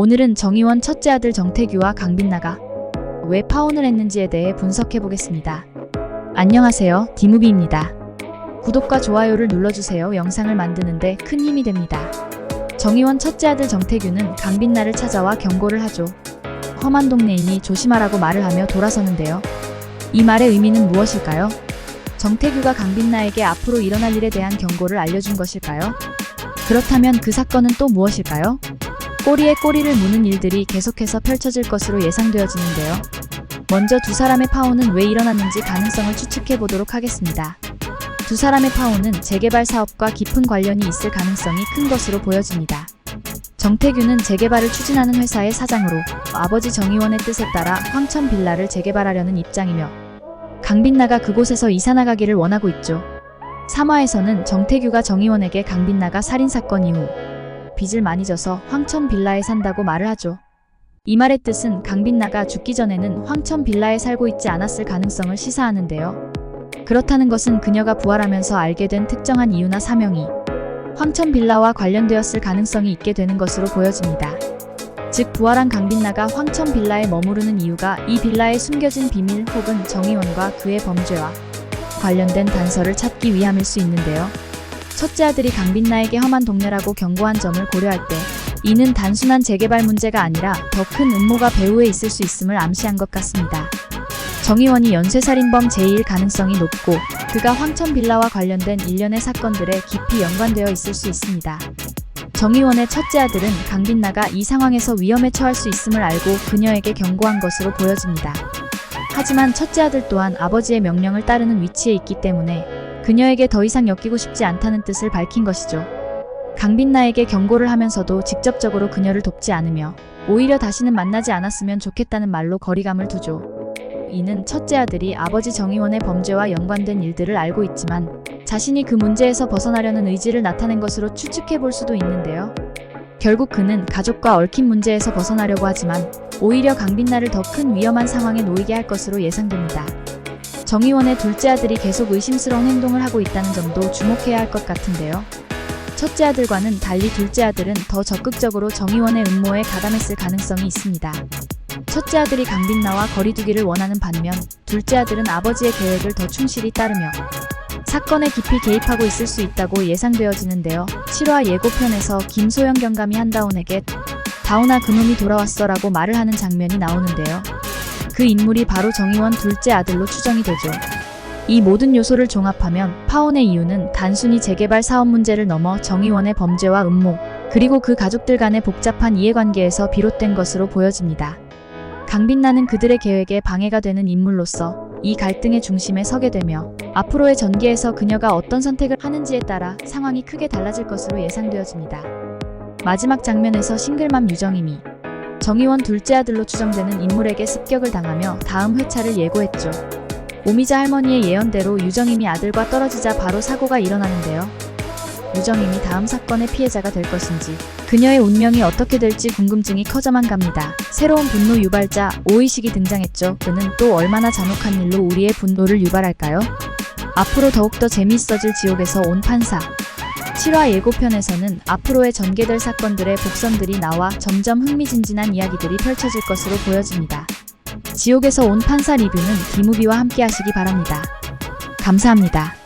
오늘은 정의원 첫째 아들 정태규와 강빛나가 왜 파혼을 했는지에 대해 분석해보겠습니다. 안녕하세요, 디무비입니다. 구독과 좋아요를 눌러주세요. 영상을 만드는데 큰 힘이 됩니다. 정의원 첫째 아들 정태규는 강빛나를 찾아와 경고를 하죠. 험한 동네이니 조심하라고 말을 하며 돌아서는데요. 이 말의 의미는 무엇일까요? 정태규가 강빛나에게 앞으로 일어날 일에 대한 경고를 알려준 것일까요? 그렇다면 그 사건은 또 무엇일까요? 꼬리에 꼬리를 무는 일들이 계속해서 펼쳐질 것으로 예상되어지는데요. 먼저 두 사람의 파혼은 왜 일어났는지 가능성을 추측해 보도록 하겠습니다. 두 사람의 파혼은 재개발 사업과 깊은 관련이 있을 가능성이 큰 것으로 보여집니다. 정태규는 재개발을 추진하는 회사의 사장으로 아버지 정의원의 뜻에 따라 황천 빌라를 재개발하려는 입장이며 강빛나가 그곳에서 이사나가기를 원하고 있죠. 3화에서는 정태규가 정의원에게 강빛나가 살인사건 이후 빚을 많이 져서 황천 빌라에 산다고 말을 하죠. 이 말의 뜻은 강빛나가 죽기 전에는 황천 빌라에 살고 있지 않았을 가능성을 시사하는데요. 그렇다는 것은 그녀가 부활하면서 알게 된 특정한 이유나 사명이 황천 빌라와 관련되었을 가능성이 있게 되는 것으로 보여집니다. 즉 부활한 강빛나가 황천 빌라에 머무르는 이유가 이 빌라에 숨겨진 비밀 혹은 정의원과 그의 범죄와 관련된 단서를 찾기 위함일 수 있는데요. 첫째 아들이 강빛나에게 험한 동네라고 경고한 점을 고려할 때 이는 단순한 재개발 문제가 아니라 더 큰 음모가 배후에 있을 수 있음을 암시한 것 같습니다. 정의원이 연쇄살인범 제2일 가능성이 높고 그가 황천 빌라와 관련된 일련의 사건들에 깊이 연관되어 있을 수 있습니다. 정의원의 첫째 아들은 강빛나가 이 상황에서 위험에 처할 수 있음을 알고 그녀에게 경고한 것으로 보여집니다. 하지만 첫째 아들 또한 아버지의 명령을 따르는 위치에 있기 때문에 그녀에게 더 이상 엮이고 싶지 않다는 뜻을 밝힌 것이죠. 강빛나에게 경고를 하면서도 직접적으로 그녀를 돕지 않으며 오히려 다시는 만나지 않았으면 좋겠다는 말로 거리감을 두죠. 이는 첫째 아들이 아버지 정의원의 범죄와 연관된 일들을 알고 있지만 자신이 그 문제에서 벗어나려는 의지를 나타낸 것으로 추측해 볼 수도 있는데요. 결국 그는 가족과 얽힌 문제에서 벗어나려고 하지만 오히려 강빛나를 더 큰 위험한 상황에 놓이게 할 것으로 예상됩니다. 정의원의 둘째 아들이 계속 의심스러운 행동을 하고 있다는 점도 주목해야 할 것 같은데요. 첫째 아들과는 달리 둘째 아들은 더 적극적으로 정의원의 음모에 가담했을 가능성이 있습니다. 첫째 아들이 강빛나와 거리두기를 원하는 반면 둘째 아들은 아버지의 계획을 더 충실히 따르며 사건에 깊이 개입하고 있을 수 있다고 예상되어지는데요. 7화 예고편에서 김소영 경감이 한다온에게 다온아 그놈이 돌아왔어 라고 말을 하는 장면이 나오는데요. 그 인물이 바로 정의원 둘째 아들로 추정이 되죠. 이 모든 요소를 종합하면 파혼의 이유는 단순히 재개발 사업 문제를 넘어 정의원의 범죄와 음모, 그리고 그 가족들 간의 복잡한 이해관계에서 비롯된 것으로 보여집니다. 강빛나는 그들의 계획에 방해가 되는 인물로서 이 갈등의 중심에 서게 되며 앞으로의 전개에서 그녀가 어떤 선택을 하는지에 따라 상황이 크게 달라질 것으로 예상되어집니다. 마지막 장면에서 싱글맘 유정임이 정의원 둘째 아들로 추정되는 인물에게 습격을 당하며 다음 회차를 예고했죠. 오미자 할머니의 예언대로 유정임이 아들과 떨어지자 바로 사고가 일어나는데요. 유정임이 다음 사건의 피해자가 될 것인지 그녀의 운명이 어떻게 될지 궁금증이 커져만 갑니다. 새로운 분노 유발자 오의식이 등장했죠. 그는 또 얼마나 잔혹한 일로 우리의 분노를 유발할까요? 앞으로 더욱더 재미있어질 지옥에서 온 판사. 7화 예고편에서는 앞으로의 전개될 사건들의 복선들이 나와 점점 흥미진진한 이야기들이 펼쳐질 것으로 보여집니다. 지옥에서 온 판사 리뷰는 디무비와 함께 하시기 바랍니다. 감사합니다.